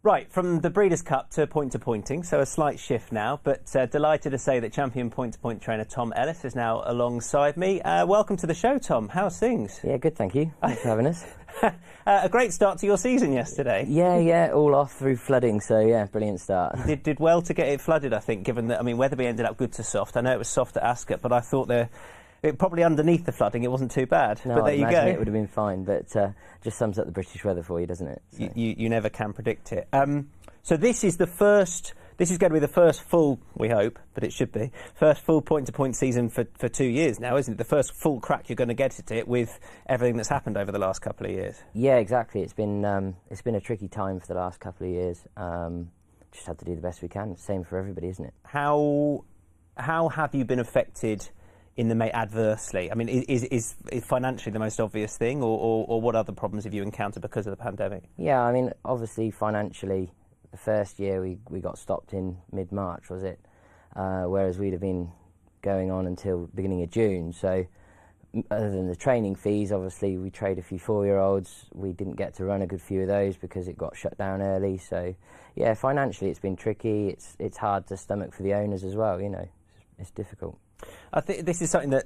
Right, from the Breeders' Cup to pointing, so a slight shift now, but delighted to say that champion point-to-point trainer Tom Ellis is now alongside me. Welcome to the show, Tom. How's things? Yeah, good, thank you. Thanks for having us. A great start to your season yesterday. Yeah, all off through flooding, so yeah, brilliant start. Did well to get it flooded, I think, given that, Wetherby ended up good to soft. I know it was soft at Ascot, but I thought it probably underneath the flooding it wasn't too bad. No, but there you go. It would have been fine, but just sums up the British weather for you, doesn't it? So. You never can predict it. So this is going to be the first full, we hope, but it should be, first full point-to-point season for 2 years now, isn't it? The first full crack you're going to get at it with everything that's happened over the last couple of years. Yeah, exactly. It's been a tricky time for the last couple of years. Just had to do the best we can. Same for everybody, isn't it? How have you been affected adversely? Is financially the most obvious thing, or what other problems have you encountered because of the pandemic? Yeah, obviously financially, the first year we got stopped in mid-March, was it? Whereas we'd have been going on until beginning of June. So other than the training fees, obviously we trade a few 4-year-olds. We didn't get to run a good few of those because it got shut down early. So yeah, financially it's been tricky. It's hard to stomach for the owners as well. It's difficult. I think this is something that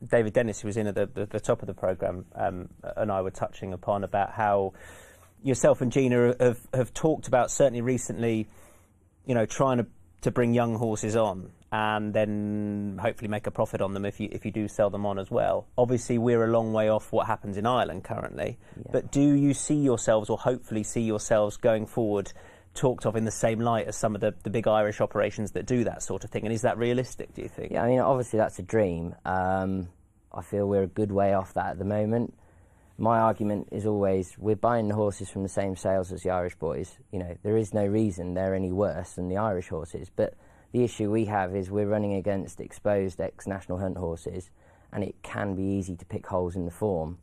David Dennis, who was in at the top of the programme, and I were touching upon, about how yourself and Gina have talked about, certainly recently, trying to bring young horses on and then hopefully make a profit on them if you do sell them on as well. Obviously, we're a long way off what happens in Ireland currently, but do you see yourselves, or hopefully see yourselves going forward, talked of in the same light as some of the big Irish operations that do that sort of thing? And is that realistic, do you think? Yeah, obviously that's a dream. I feel we're a good way off that at the moment. My argument is always, we're buying the horses from the same sales as the Irish boys. There is no reason they're any worse than the Irish horses. But the issue we have is we're running against exposed ex-National Hunt horses, and it can be easy to pick holes in the form.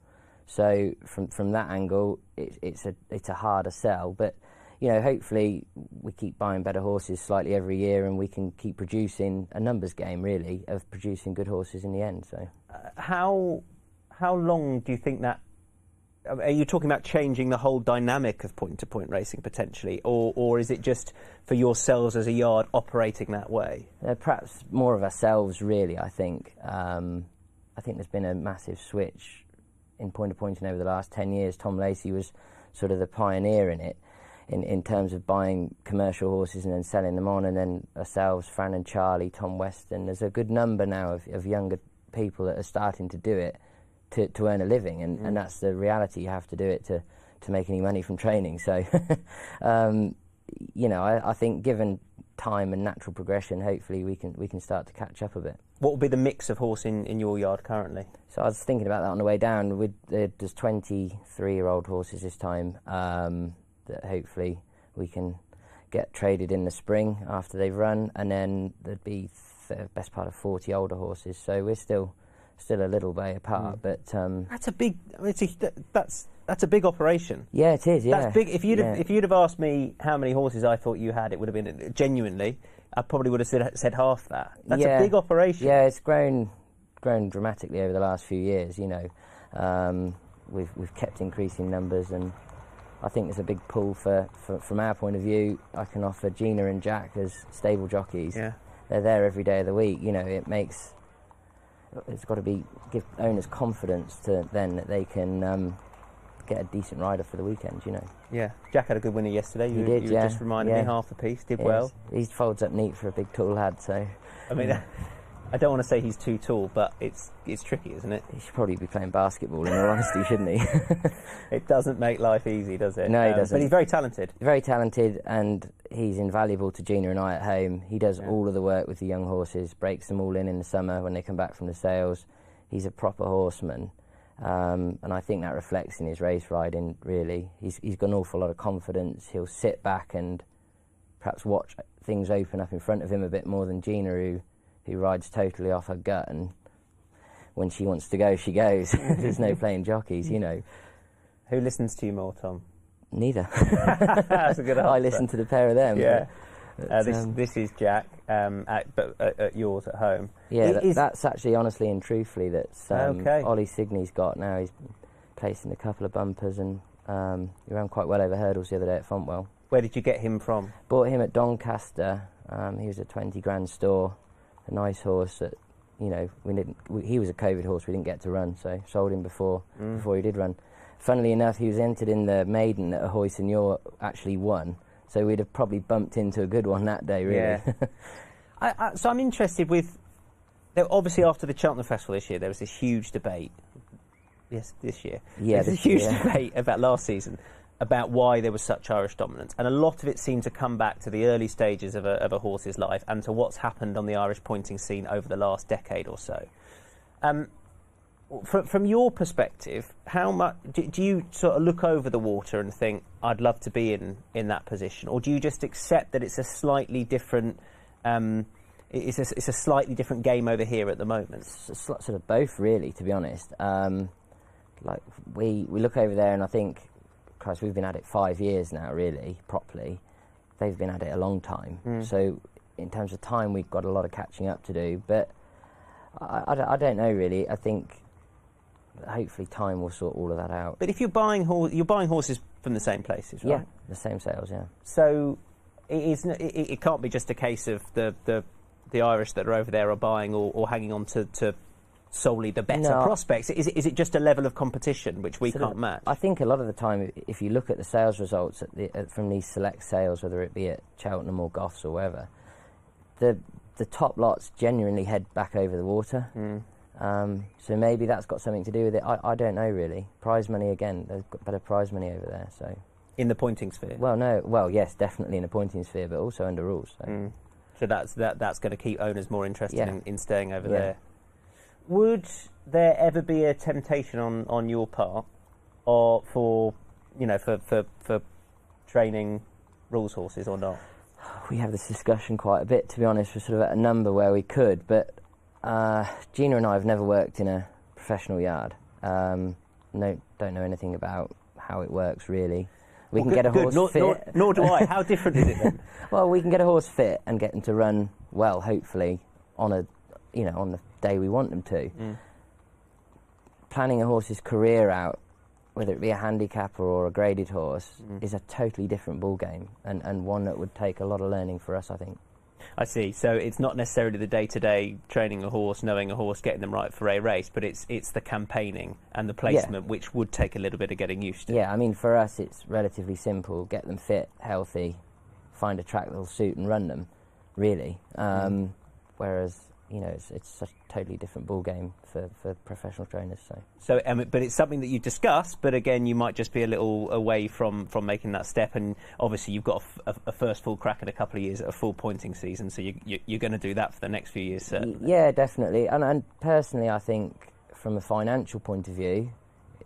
So from that angle, it's a harder sell. But hopefully we keep buying better horses slightly every year, and we can keep producing a numbers game, really, of producing good horses in the end. So, how long do you think that? Are you talking about changing the whole dynamic of point-to-point racing potentially, or is it just for yourselves as a yard operating that way? Perhaps more of ourselves, really. I think there's been a massive switch in point-to-pointing over the last 10 years. Tom Lacey was sort of the pioneer in it, in terms of buying commercial horses and then selling them on, and then ourselves, Fran and Charlie, Tom Weston. There's a good number now of younger people that are starting to do it to earn a living, and that's the reality. You have to do it to make any money from training. So, I think given time and natural progression, hopefully we can start to catch up a bit. What would be the mix of horse in your yard currently? So I was thinking about that on the way down. There's 23-year-old horses this time that hopefully we can get traded in the spring after they've run, and then there'd be the best part of 40 older horses. So we're still a little way apart, but that's a big. That's a big operation. Yeah, it is. Yeah, that's big. If you'd have asked me how many horses I thought you had, it would have been genuinely. I probably would have said half that. That's a big operation. Yeah, it's grown dramatically over the last few years. We've kept increasing numbers, and I think there's a big pull from our point of view. I can offer Gina and Jack as stable jockeys. Yeah, they're there every day of the week. It's got to give owners confidence that they can get a decent rider for the weekend. Yeah, Jack had a good winner yesterday. He did. You just reminded me, half a piece. Did well. He folds up neat for a big tall lad. So, I don't want to say he's too tall, but it's tricky, isn't it? He should probably be playing basketball, in all honesty, shouldn't he? It doesn't make life easy, does it? No, he doesn't. But he's very talented. Very talented, and he's invaluable to Gina and I at home. He does all of the work with the young horses, breaks them all in the summer when they come back from the sales. He's a proper horseman, and I think that reflects in his race riding, really. He's got an awful lot of confidence. He'll sit back and perhaps watch things open up in front of him a bit more than Gina, who rides totally off her gut, and when she wants to go, she goes. There's no playing jockeys, Who listens to you more, Tom? Neither. That's a good answer. I listen to the pair of them. Yeah. This is Jack, at yours at home. Yeah, that's actually, honestly and truthfully, that's Ollie Signey's got now. He's placing a couple of bumpers, and he ran quite well over hurdles the other day at Fontwell. Where did you get him from? Bought him at Doncaster. He was a 20 grand store, a nice horse that, you know, he was a COVID horse we didn't get to run, so sold him before he did run. Funnily enough, he was entered in the maiden that Ahoy Senior actually won, so we'd have probably bumped into a good one that day, really. Yeah. So I'm interested with, obviously after the Cheltenham Festival this year, there was this huge debate. Yes, this year. Yeah, there was a huge debate about last season, about why there was such Irish dominance, and a lot of it seemed to come back to the early stages of a horse's life and to what's happened on the Irish pointing scene over the last decade or so. From your perspective, how much do you sort of look over the water and think, I'd love to be in that position, or do you just accept that it's a slightly different it's a slightly different game over here at the moment? It's sort of both, really, to be honest. Like we look over there and I think, Christ, we've been at it 5 years now, really, properly. They've been at it a long time. So in terms of time, we've got a lot of catching up to do. But I don't know, really. I think hopefully time will sort all of that out. But if you're buying horses from the same places, right? Yeah, the same sales, yeah. So it can't be just a case of the Irish that are over there are buying or hanging on to solely the better prospects. Is it just a level of competition which we can't match? I think a lot of the time, if you look at the sales results from these select sales, whether it be at Cheltenham or Goffs or wherever, the top lots genuinely head back over the water. So maybe that's got something to do with it. I don't know, really. Prize money, again, there's got better prize money over there. So in the pointing sphere? Well, yes, definitely in the pointing sphere, but also under rules. So that's going to keep owners more interested in staying over there. Would there ever be a temptation on your part, or for training rules horses or not? We have this discussion quite a bit, to be honest. We're sort of at a number where we could, but Gina and I have never worked in a professional yard. Don't know anything about how it works, really. We can get a horse fit. Nor do I. How different is it then? Well, we can get a horse fit and get them to run well, hopefully, on the day we want them to. Planning a horse's career out, whether it be a handicapper or a graded horse, is a totally different ball game, and one that would take a lot of learning for us, I think. I see. So it's not necessarily the day-to-day training a horse, knowing a horse, getting them right for a race, but it's the campaigning and the placement, which would take a little bit of getting used to. Yeah, I mean, for us, it's relatively simple. Get them fit, healthy, find a track that'll suit and run them, really. Whereas, it's such a totally different ball game for professional trainers. So, but it's something that you discuss. But again, you might just be a little away from making that step. And obviously, you've got a first full crack at a couple of years at a full pointing season. So you're going to do that for the next few years, certainly. Yeah, definitely. And personally, I think from a financial point of view,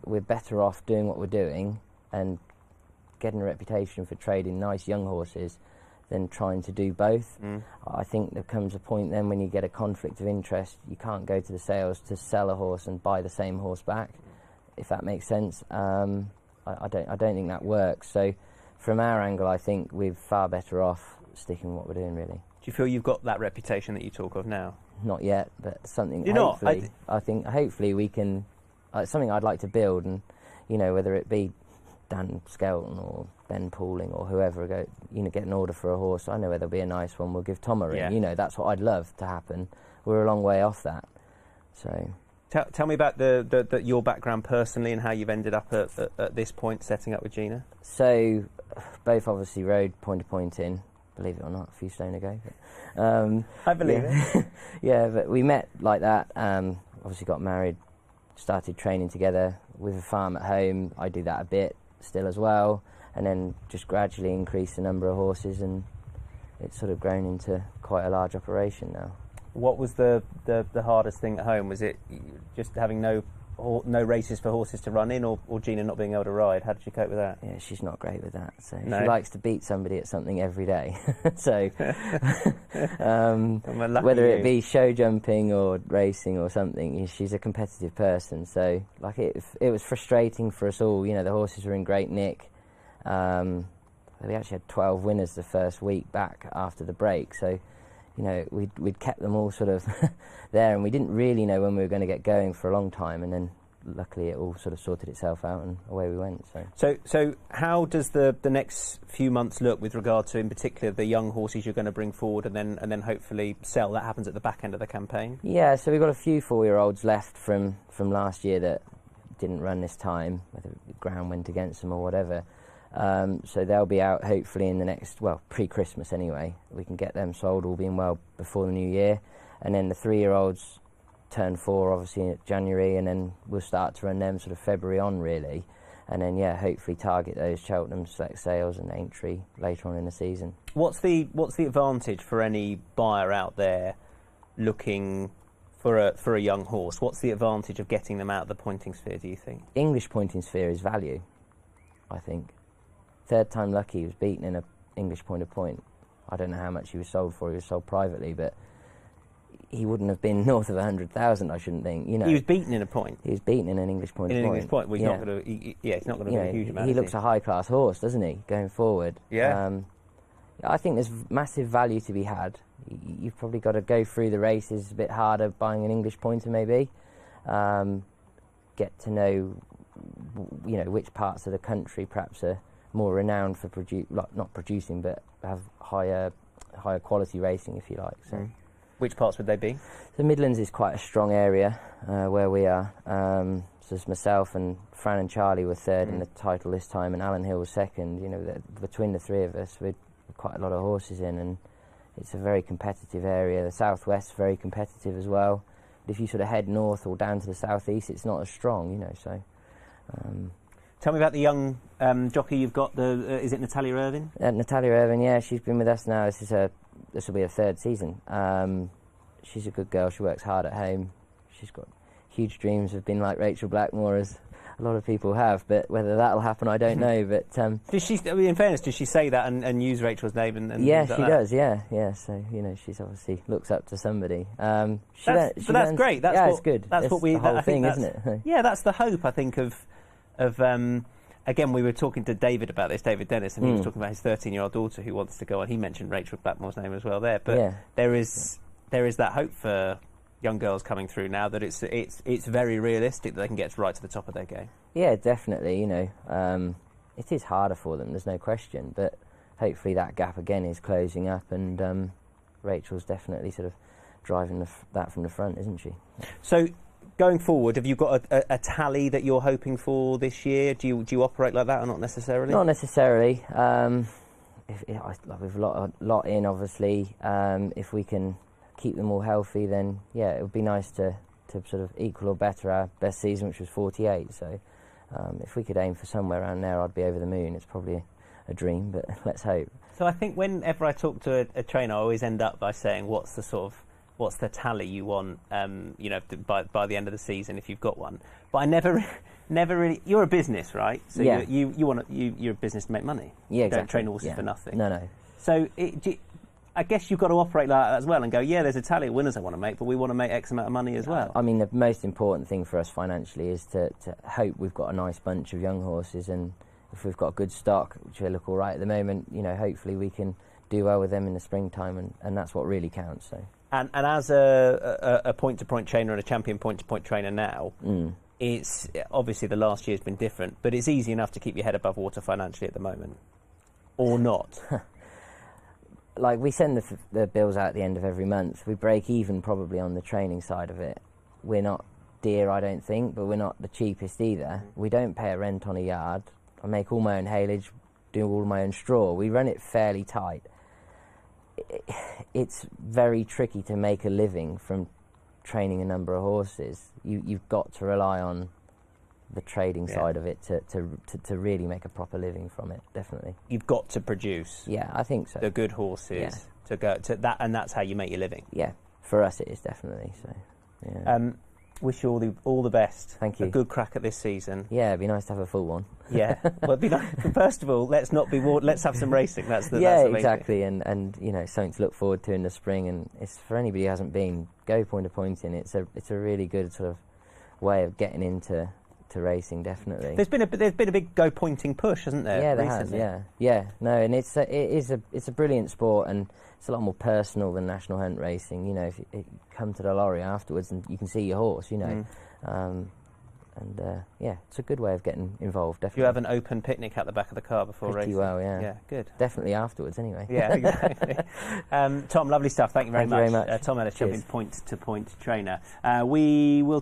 we're better off doing what we're doing and getting a reputation for trading nice young horses than trying to do both. I think there comes a point then when you get a conflict of interest, you can't go to the sales to sell a horse and buy the same horse back, if that makes sense. I don't think that works. So from our angle, I think we're far better off sticking with what we're doing, really. Do you feel you've got that reputation that you talk of now? Not yet, but something. You're hopefully, not? I think hopefully we can. Something I'd like to build, and whether it be Dan Skelton or Ben Pooling or whoever, get an order for a horse. I know where there'll be a nice one. We'll give Tom a ring. That's what I'd love to happen. We're a long way off that. So, tell me about your background personally and how you've ended up at this point, setting up with Gina. So, both obviously rode point in. Believe it or not, a few stone ago. But, I believe it. Yeah, but we met like that. Obviously got married, started training together with a farm at home. I do that a bit still as well, and then just gradually increase the number of horses, and it's sort of grown into quite a large operation now. What was the hardest thing at home? Was it just having no races for horses to run in, or Gina not being able to ride? How did you cope with that? Yeah, she's not great with that. So no. She likes to beat somebody at something every day. So whether it be show jumping or racing or something, she's a competitive person. So it was frustrating for us all. The horses were in great nick. We actually had 12 winners the first week back after the break. So we'd kept them all sort of there, and we didn't really know when we were going to get going for a long time, and then luckily it all sort of sorted itself out and away we went. So how does the next few months look with regard to, in particular, the young horses you're going to bring forward and then hopefully sell? That happens at the back end of the campaign. Yeah, so we've got a few 4-year-olds left from last year that didn't run this time, whether the ground went against them or whatever. So they'll be out hopefully in the next, well, pre-Christmas anyway. We can get them sold, all being well, before the new year. And then the 3-year-olds turn 4 obviously in January, and then we'll start to run them sort of February on really. And then hopefully target those Cheltenham Select Sales and Aintree later on in the season. What's the advantage for any buyer out there looking for a young horse? What's the advantage of getting them out of the pointing sphere, do you think? English pointing sphere is value, I think. Third time lucky, he was beaten in an English point of point. I don't know how much he was sold for. He was sold privately, but he wouldn't have been north of 100,000. I shouldn't think. You know, he was beaten in a point. He was beaten in an English point. In an English point, well, he's not going to. He's not going to be a huge amount. He looks a high class horse, doesn't he? Going forward. Yeah. I think there's massive value to be had. You've probably got to go through the races a bit harder, buying an English pointer maybe. Get to know, which parts of the country perhaps are more renowned for not producing, but have higher quality racing, if you like. So, which parts would they be? The Midlands is quite a strong area where we are. So it's myself and Fran and Charlie were third in the title this time, and Alan Hill was second. Between the three of us, we'd quite a lot of horses in, and it's a very competitive area. The southwest very competitive as well. But if you sort of head north or down to the southeast, it's not as strong. So. Tell me about the young jockey you've got. Is it Natalia Irvin? Natalia Irvin, yeah, she's been with us now. This will be her third season. She's a good girl. She works hard at home. She's got huge dreams of being like Rachel Blackmore, as a lot of people have. But whether that'll happen, I don't know. But does she? In fairness, does she say that and use Rachel's name? And yeah, she does. Yeah. So she's obviously looks up to somebody. That's great. It's good. That's what we. The whole thing, isn't it? Yeah, that's the hope. I think of. Again, we were talking to David about this, David Dennis, and he was talking about his 13-year-old daughter who wants to go on. He mentioned Rachel Blackmore's name as well there. But there is that hope for young girls coming through now that it's very realistic that they can get right to the top of their game. Yeah, definitely. It is harder for them, there's no question. But hopefully that gap again is closing up, and Rachel's definitely sort of driving that from the front, isn't she? So, going forward, have you got a tally that you're hoping for this year? Do you operate like that or not necessarily? Not necessarily. We've a lot in, obviously. If we can keep them all healthy, then it would be nice to sort of equal or better our best season, which was 48. So if we could aim for somewhere around there, I'd be over the moon. It's probably a dream, but let's hope. So I think whenever I talk to a trainer, I always end up by saying, what's the tally you want, by the end of the season if you've got one. But I never really. You're a business, right? So you're a business to make money. Yeah, exactly. You don't train horses for nothing. No. So I guess you've got to operate like that as well and go, there's a tally of winners I want to make, but we want to make X amount of money as well. I mean, the most important thing for us financially is to hope we've got a nice bunch of young horses, and if we've got good stock, which they look all right at the moment, hopefully we can do well with them in the springtime, and that's what really counts. So. And as a point-to-point trainer and a champion point-to-point trainer now, it's obviously the last year's been different, but it's easy enough to keep your head above water financially at the moment, or not. Like, we send the bills out at the end of every month. We break even probably on the training side of it. We're not dear, I don't think, but we're not the cheapest either. We don't pay a rent on a yard. I make all my own haylage, do all my own straw. We run it fairly tight. It's very tricky to make a living from training a number of horses. You've got to rely on the trading side of it to really make a proper living from it. Definitely, you've got to produce. Yeah, I think so. The good horses to go to that, and that's how you make your living. Yeah, for us it is definitely so. Yeah. Wish you all the best. Thank you. A good crack at this season. Yeah, it'd be nice to have a full one. Yeah, well, it'd be nice. First of all, let's not be let's have some racing. That's the exactly, and something to look forward to in the spring. And it's for anybody who hasn't been, go point to pointing. It's a really good sort of way of getting into racing. Definitely. There's been a big go pointing push, hasn't there? Yeah, there recently? has. Yeah. No, and it's a brilliant sport, and it's a lot more personal than national hunt racing. If you come to the lorry afterwards and you can see your horse, yeah, it's a good way of getting involved. Definitely. Do you have an open picnic at the back of the car before Pretty racing? well, yeah. Yeah, good. Definitely afterwards, anyway. Yeah, exactly. Tom, lovely stuff. Thank you very Thank you much. very much. Tom Ellis, Cheers. Champions Point-to-Point trainer. We will.